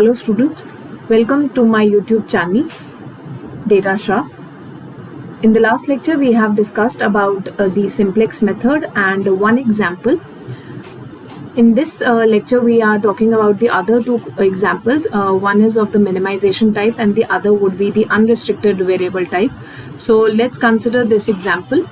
Hello students, welcome to my YouTube channel Data Shah. In the last lecture we have discussed about the simplex method and one example. In this lecture we are talking about the other two examples. One is of the minimization type and the other would be the unrestricted variable type. So let's consider this example.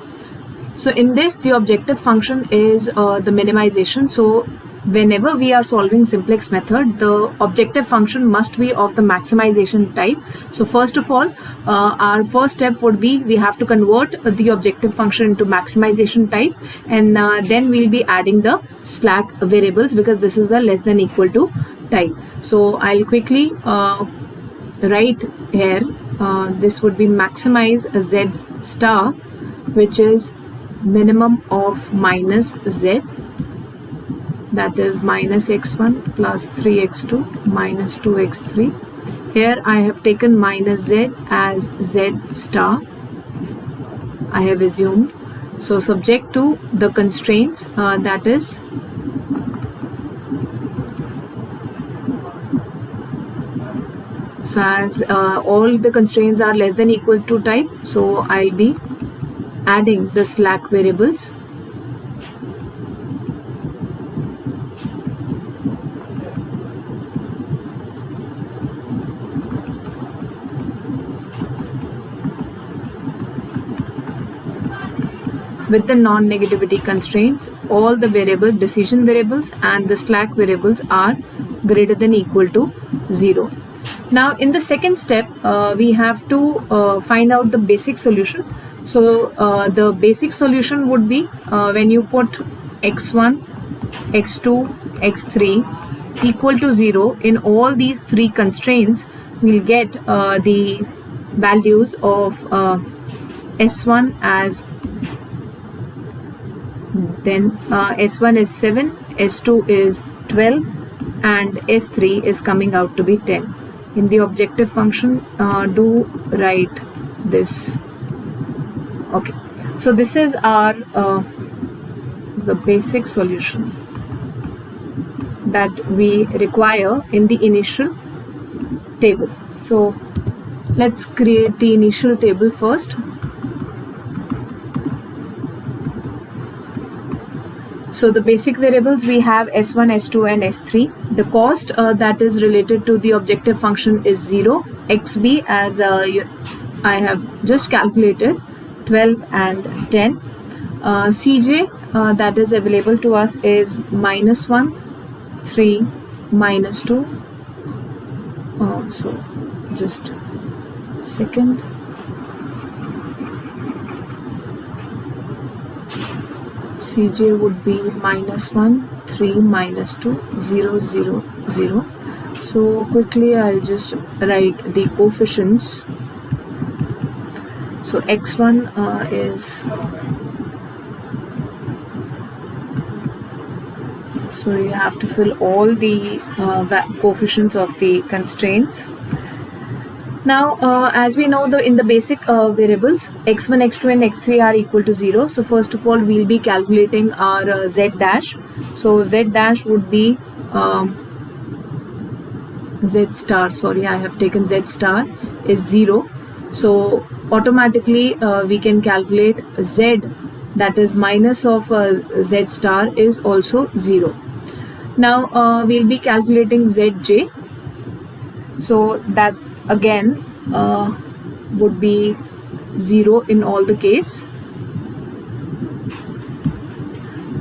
So in this the objective function is the minimization. So whenever we are solving simplex method, the objective function must be of the maximization type. So first of all, our first step would be we have to convert the objective function into maximization type, and then we'll be adding the slack variables because this is a less than equal to type. So I'll quickly write here, this would be maximize z star, which is minimum of minus z, that is minus x1 plus 3x2 minus 2x3. Here I have taken minus z as z star, I have assumed. So subject to the constraints, that is so as all the constraints are less than equal to type, so I'll be adding the slack variables. With the non-negativity constraints, all the decision variables and the slack variables are greater than equal to 0. Now in the second step, we have to find out the basic solution. So the basic solution would be when you put x1, x2, x3 equal to 0 in all these three constraints, we'll get the values of s1 as then s1 is 7, s2 is 12 and s3 is coming out to be 10. In the objective function, do write this. Okay, so this is our the basic solution that we require in the initial table. So let's create the initial table first. So the basic variables we have s1, s2 and s3. The cost that is related to the objective function is 0. xb as I have just calculated 12 and 10. Cj that is available to us is minus 1, 3, minus 2. So just a second. Cj would be minus 1, 3, minus 2, 0, 0, 0. So quickly I'll just write the coefficients. So x1 is, so you have to fill all the coefficients of the constraints. Now as we know, in the basic variables x1, x2 and x3 are equal to 0. So first of all we'll be calculating our z dash. So z dash would be z star, sorry I have taken z star is 0. So automatically we can calculate z, that is minus of z star is also 0. Now we'll be calculating zj. So that again would be 0 in all the case.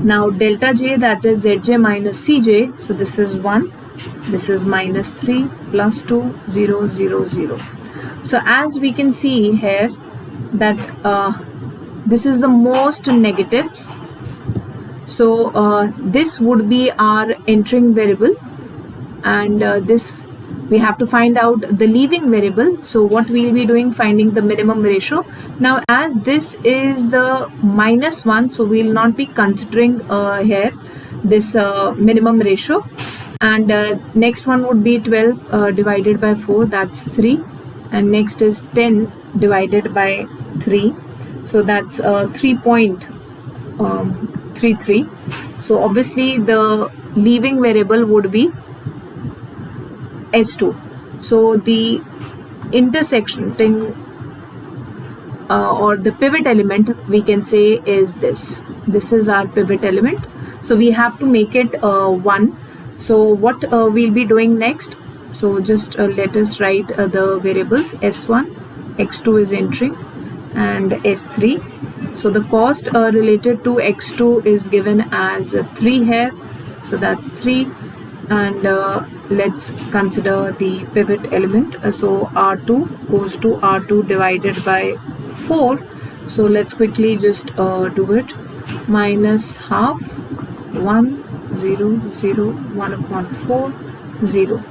Now delta j, that is zj minus cj, so this is 1, this is minus 3 plus 2, 0, 0, 0. So as we can see here that this is the most negative, so this would be our entering variable, and this we have to find out the leaving variable. So what we'll be doing, finding the minimum ratio. Now as this is the minus 1, so we'll not be considering here this minimum ratio. And next one would be 12 divided by 4, that's 3, and next is 10 divided by 3, so that's 3.33. So obviously the leaving variable would be S2. So the intersection thing or the pivot element we can say is this is our pivot element, so we have to make it 1. So what we'll be doing next, so just let us write the variables S1, X2 is entering, and S3. So the cost related to X2 is given as 3 here, so that's 3. And let's consider the pivot element. So R2 goes to R2 divided by 4. So let's quickly just do it. Minus half, 1 0 0 1 upon 4 0,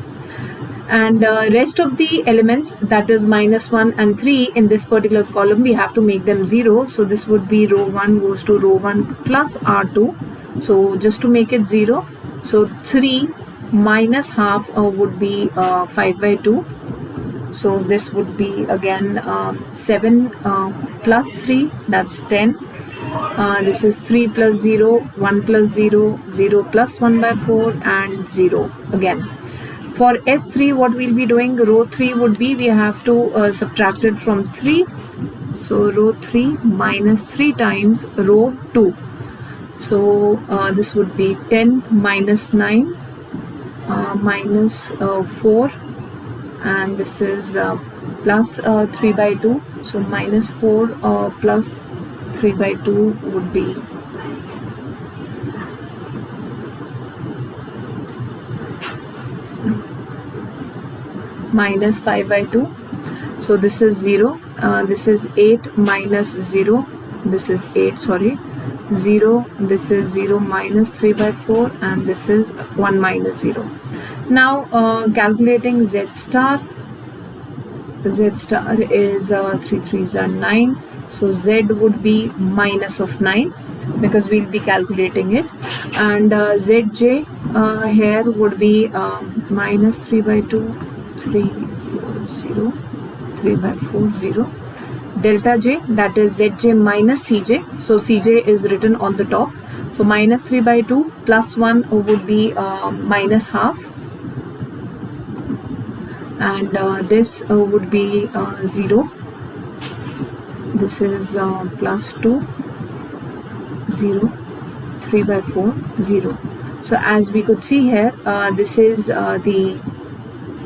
and rest of the elements, that is minus 1 and 3 in this particular column, we have to make them 0. So this would be row 1 goes to row 1 plus R2. So just to make it 0, so 3 minus half would be 5 by 2. So this would be again 7 plus 3, that's 10. This is 3 plus 0, 1 plus 0, 0 plus 1 by 4, and 0 again. For S3, what we'll be doing, row 3 would be, we have to subtract it from 3. So row 3 minus 3 times row 2. So this would be 10 minus 9 minus 4, and this is plus 3 by 2. So minus 4 plus 3 by 2 would be minus 5 by 2. So this is 0. This is 8 minus 0. This is 8, sorry. 0. This is 0 minus 3 by 4, and this is 1 minus 0. Now calculating Z star. Z star is 3 3s are 9. So Z would be minus of 9 because we'll be calculating it, and Zj here would be minus 3 by 2, 3 0 0, 3 by 4 0. Delta J, that is Zj minus Cj. So Cj is written on the top. So minus 3 by 2 plus 1 would be minus half, and this would be 0. This is plus 2, 0, 3 by 4, 0. So as we could see here, this is the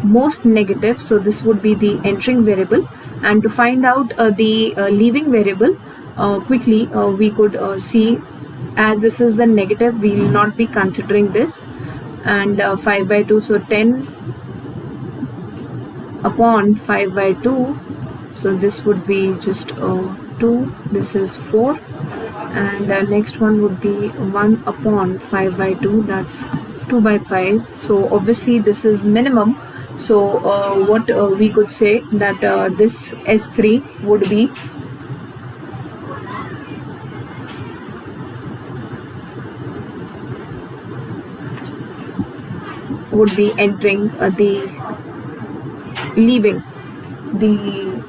most negative, so this would be the entering variable. And to find out the leaving variable, quickly we could see, as this is the negative, we will not be considering this, and 5 by 2, so 10 upon 5 by 2, so this would be just 2, this is 4, and next one would be 1 upon 5 by 2, that's 2 by 5. So obviously this is minimum. So what we could say that this S3 would be entering leaving the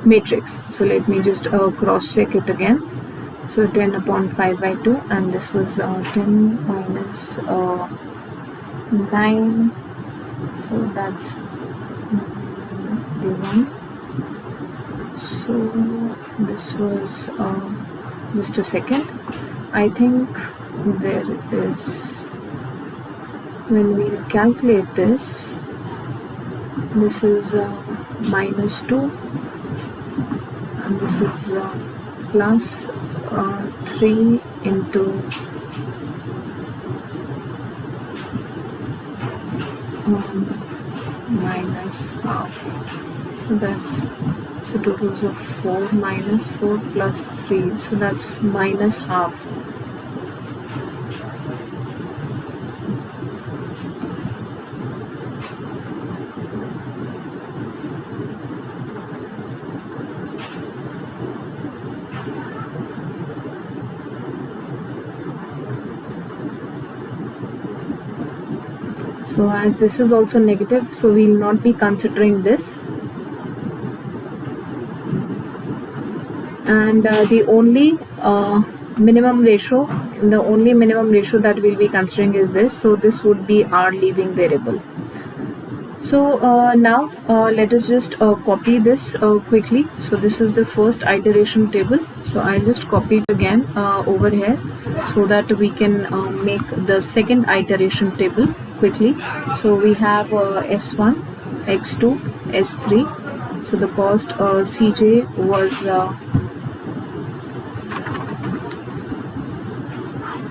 matrix. So let me just cross check it again. So 10 upon 5 by 2, and this was 10 minus 9. So that's the one. So this was just a second. I think there is, when we calculate this, this is minus 2, and this is plus 3 into minus half. So that's, so totals of 4 minus 4 plus 3, so that's minus half. So as this is also negative, so we will not be considering this. And the only minimum ratio that we'll be considering is this. So this would be our leaving variable. So now let us just copy this quickly. So this is the first iteration table. So I'll just copy it again over here so that we can make the second iteration table quickly. So we have S1, X2, S3. So the cost CJ was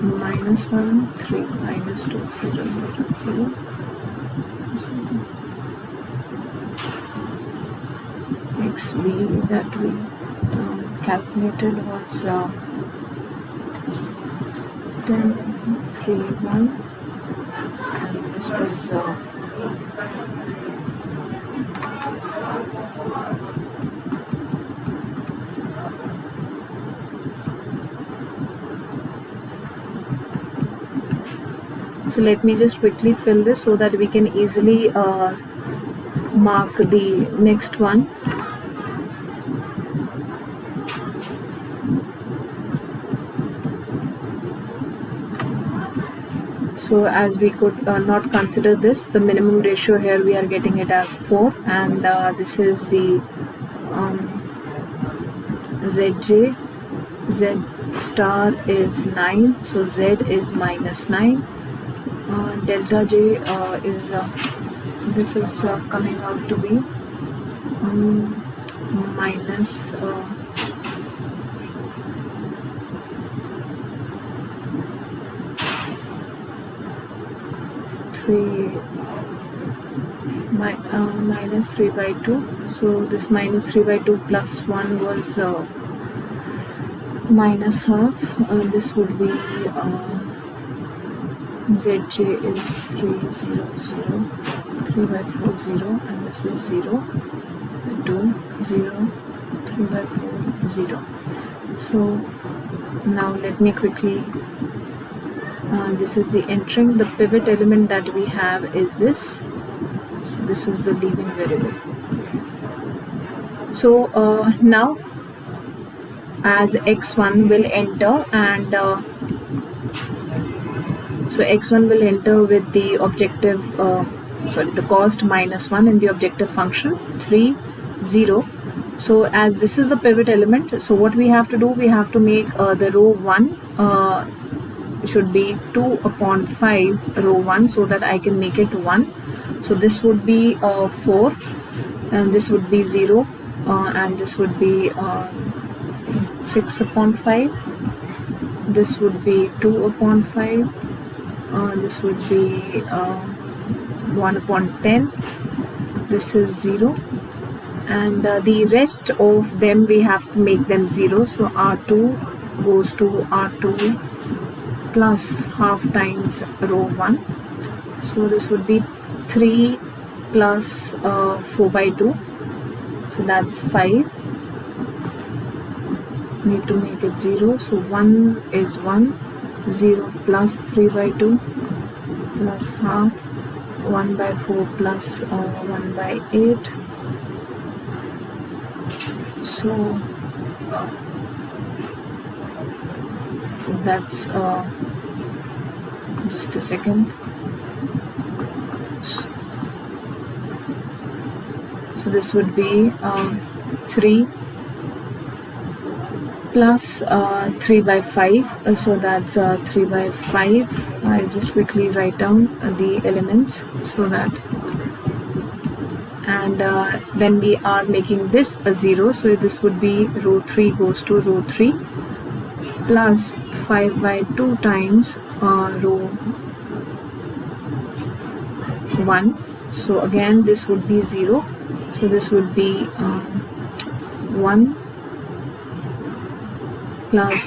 -1, 3, -2, 0, 0, 0. XB that we calculated was 10, 3, 1, and this was so let me just quickly fill this so that we can easily mark the next one. So as we could not consider this, the minimum ratio here we are getting it as 4, and this is the ZJ. Z star is 9, so Z is -9. Delta J is this is coming out to be minus 3 minus 3 by 2. So this minus 3 by 2 plus 1 was minus half. This would be ZJ is 3, 0, 0, 3 by 4, 0, and this is 0, 2, 0, 3 by 4, 0. So now let me quickly, this is the entering. The pivot element that we have is this. So this is the leaving variable. So now as x1 will enter, and so x1 will enter with the objective the cost -1 in the objective function 3, 0. So as this is the pivot element, so what we have to do, we have to make the row 1 should be 2 upon 5 row 1, so that I can make it 1. So this would be 4, and this would be 0, and this would be 6 upon 5. This would be 2 upon 5. This would be 1 upon 10. This is 0, and the rest of them we have to make them 0. So R2 goes to R2 plus half times row 1. So this would be 3 plus 4 by 2. So that's 5. Need to make it 0. So 1 is 1. 0 plus 3 by 2 plus half, 1 by 4 plus 1 by 8. So that's just a second. So this would be 3 plus 3 by 5, so that's 3 by 5. I'll just quickly write down the elements so that, and when we are making this a 0, so this would be row 3 goes to row 3 plus 5 by 2 times row 1. So again this would be 0, so this would be 1 plus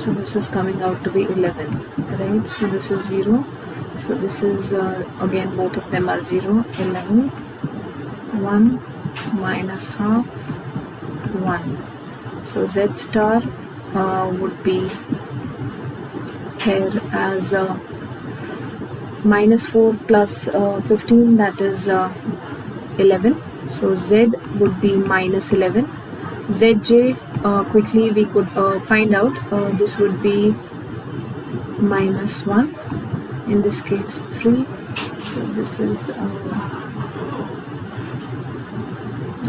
so this is coming out to be 11, right? So this is 0, so this is again both of them are 0, 11, 1 minus half, 1. So Z star would be here as -4 plus 15, that is 11. So Z would be -11. ZJ, quickly we could find out, this would be -1. in this case 3. So this is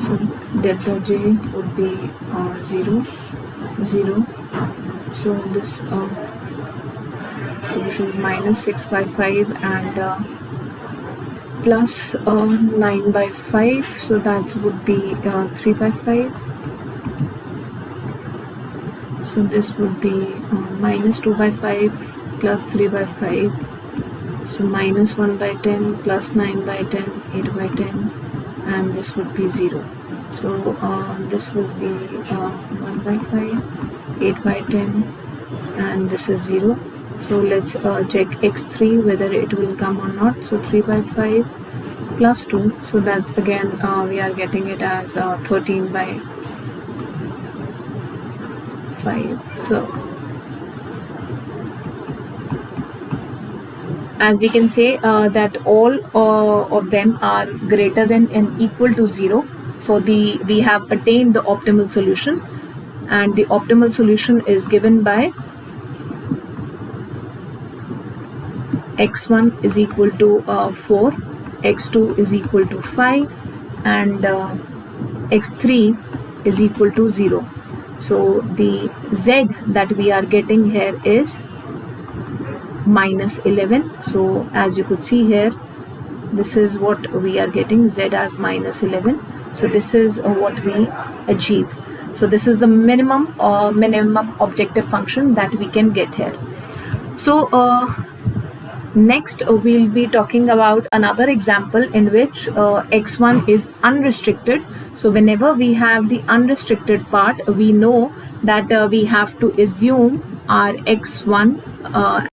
so delta j would be 0 0. So this is minus 6 by 5 and plus 9 by 5, so that would be 3 by 5. So this would be minus 2 by 5 plus 3 by 5. So minus 1 by 10 plus 9 by 10, 8 by 10, and this would be 0. So this would be 1 by 5, 8 by 10, and this is 0. So let's check x3 whether it will come or not. So 3 by 5 plus 2, so that's again we are getting it as 13 by 5. So as we can say that all of them are greater than and equal to 0. So we have attained the optimal solution, and the optimal solution is given by x1 is equal to 4, x2 is equal to 5, and x3 is equal to 0. So the z that we are getting here is minus 11. So as you could see here, this is what we are getting, z as minus 11. So this is what we achieve. So this is the minimum objective function that we can get here. So next we'll be talking about another example in which x1 is unrestricted. So whenever we have the unrestricted part, we know that we have to assume our x1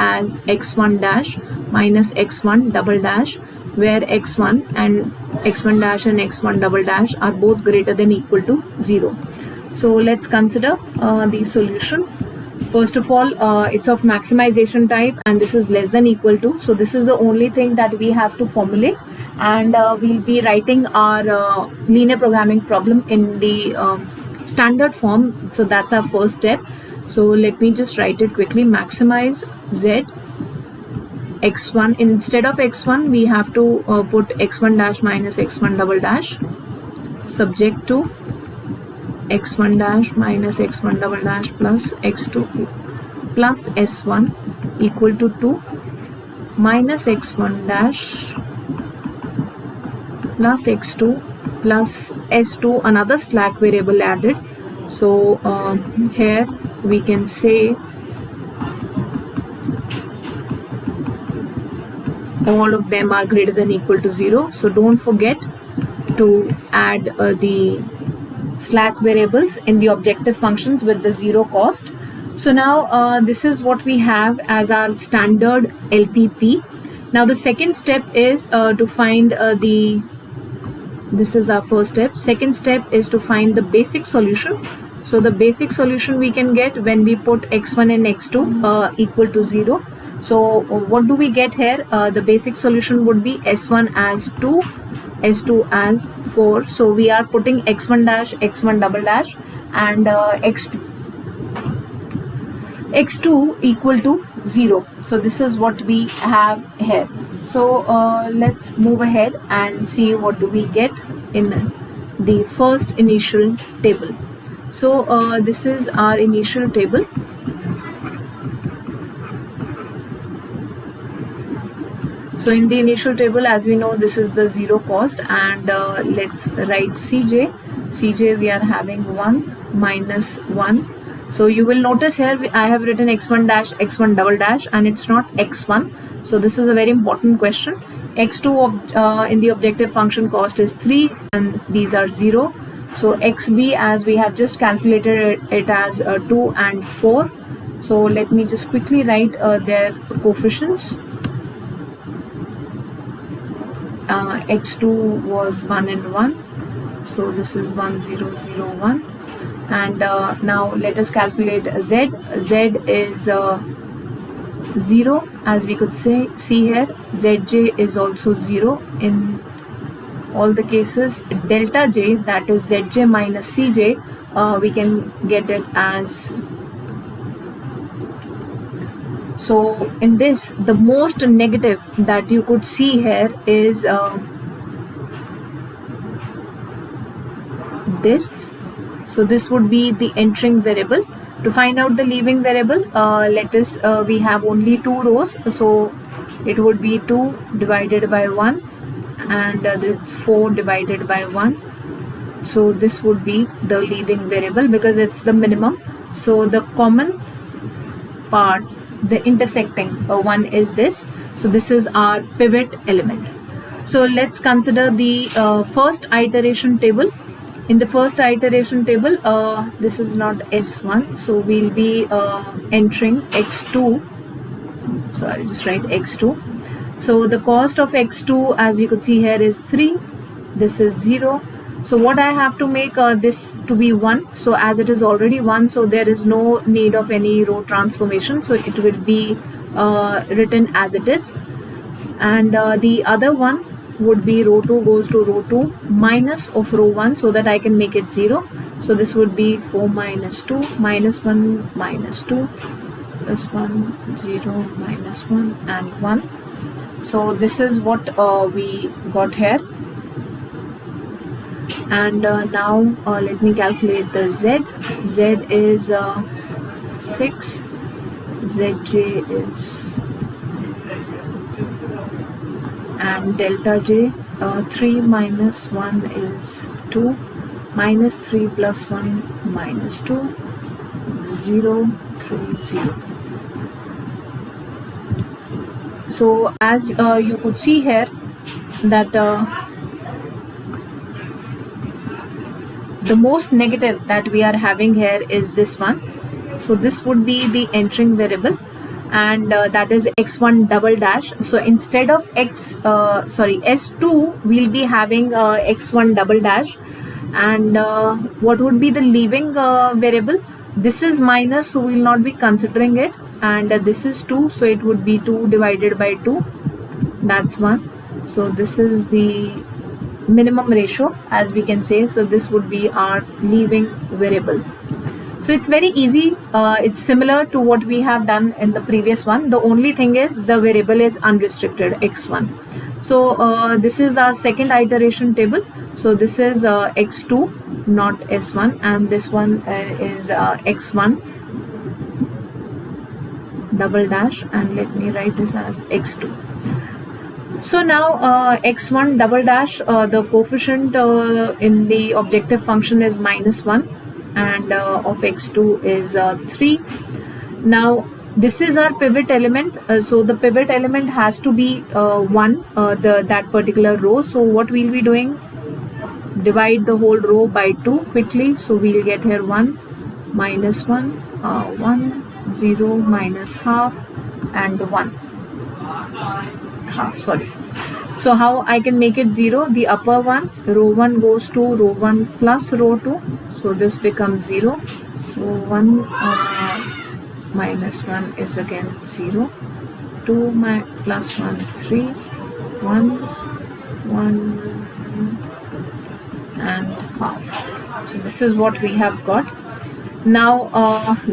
as x1 dash minus x1 double dash, where x1 dash and x1 double dash are both greater than equal to 0. So let's consider the solution. First of all, it's of maximization type, and this is less than equal to. So this is the only thing that we have to formulate, and we'll be writing our linear programming problem in the standard form. So that's our first step. So let me just write it quickly. Maximize z x1. Instead of x1, we have to put x1 dash minus x1 double dash, subject to x1 dash minus x1 double dash plus x2 plus s1 equal to 2 minus x1 dash plus x2 plus s2, another slack variable added. So here we can say all of them are greater than equal to 0. So don't forget to add the slack variables in the objective functions with the 0 cost. So now this is what we have as our standard LPP. Now the second step is to find this is our first step. Second step is to find the basic solution. So the basic solution we can get when we put x1 and x2 equal to 0. So what do we get here? The basic solution would be s1 as 2, s2 as 4. So we are putting x1 dash, x1 double dash, and x2 equal to 0. So this is what we have here. So let's move ahead and see what do we get in the first initial table. So this is our initial table. So in the initial table, as we know, this is the 0 cost, and let's write Cj. Cj we are having 1 minus 1. So you will notice here I have written x1 dash, x1 double dash, and it's not x1. So this is a very important question. x2 in the objective function cost is 3, and these are 0. So xb, as we have just calculated it as 2 and 4. So let me just quickly write their coefficients. X2 was 1 and 1, so this is 1 0 0 1, and now let us calculate z. Z is 0, as we could see here. Zj is also 0 in all the cases. Delta j, that is zj minus cj, we can get it as So in this, the most negative that you could see here is this. So this would be the entering variable. To find out the leaving variable, let us we have only 2 rows, so it would be 2 divided by 1, and it's 4 divided by 1. So this would be the leaving variable because it's the minimum. So the common part, the intersecting one is this. So this is our pivot element. So let's consider the first iteration table. In the first iteration table, this is not S1, so we'll be entering X2. So I'll just write X2. So the cost of X2, as we could see here, is 3. This is 0. So what I have to make this to be 1. So as it is already 1, so there is no need of any row transformation. So it will be written as it is. And the other one would be row 2 goes to row 2 minus of row 1, so that I can make it 0. So this would be 4 minus 2 minus 1 minus 2 plus 1, 0 minus 1 and 1. So this is what we got here. And now let me calculate the Z. Z is 6, Zj is, and delta j, 3 minus 1 is 2, minus 3 plus 1 minus 2, 0, 3, 0. So as you could see here that the most negative that we are having here is this one. So this would be the entering variable, and that is x1 double dash. So instead of S2, we'll be having x1 double dash. And what would be the leaving variable? This is minus, so we'll not be considering it. And this is 2, so it would be 2 divided by 2. That's 1. So this is the minimum ratio, as we can say. So this would be our leaving variable. So it's very easy. It's similar to what we have done in the previous one. The only thing is the variable is unrestricted, x1. So this is our second iteration table. So this is x2, not s1, and this one is x1 double dash, and let me write this as x2. So now x1 double dash, the coefficient in the objective function is -1, and of x2 is 3. Now this is our pivot element. So the pivot element has to be 1, that particular row. So what we'll be doing, divide the whole row by 2 quickly. So we'll get here 1 minus 1, 1, 0 minus half, and 1 half, sorry. So how I can make it 0? The upper one, row 1 goes to row 1 plus row 2. So this becomes 0. So 1 minus 1 is again 0. 2 plus 1, 3. 1, 1 and half. So this is what we have got. Now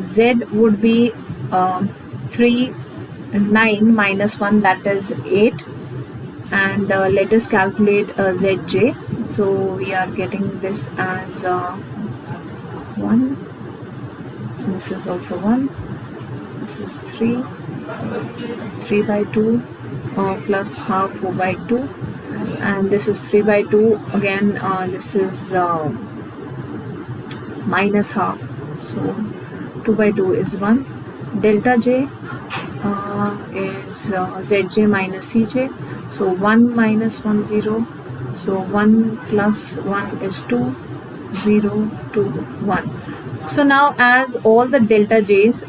Z would be 3, 9 minus 1, that is 8. And let us calculate Zj. So we are getting this as 1. This is also 1. This is 3. So it's 3 by 2 plus half 4 by 2. And this is 3 by 2. Again, this is minus half. So 2 by 2 is 1. Delta j is Zj minus Cj. So 1 minus 1, 0. So 1 plus 1 is 2, 0, 2, 1. So now as all the delta j's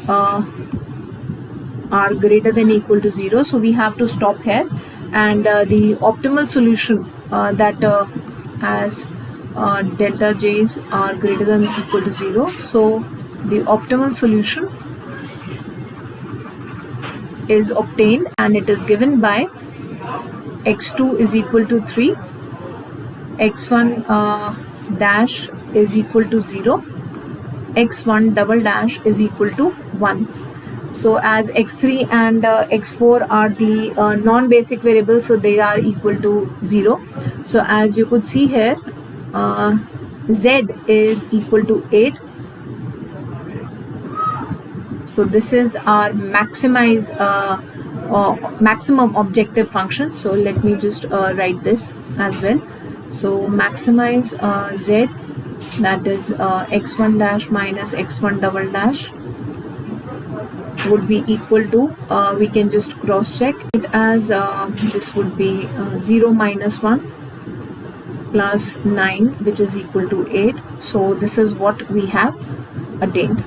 are greater than equal to 0, so we have to stop here. And the optimal solution that as delta j's are greater than equal to 0, so the optimal solution is obtained, and it is given by x2 is equal to 3, x1 dash is equal to 0, x1 double dash is equal to 1. So as x3 and x4 are the non-basic variables, so they are equal to 0. So as you could see here, z is equal to 8. So this is our maximum objective function. So let me just write this as well. So maximize z, that is x1 dash minus x1 double dash, would be equal to, we can just cross check it as this would be 0 minus 1 plus 9, which is equal to 8. So this is what we have attained.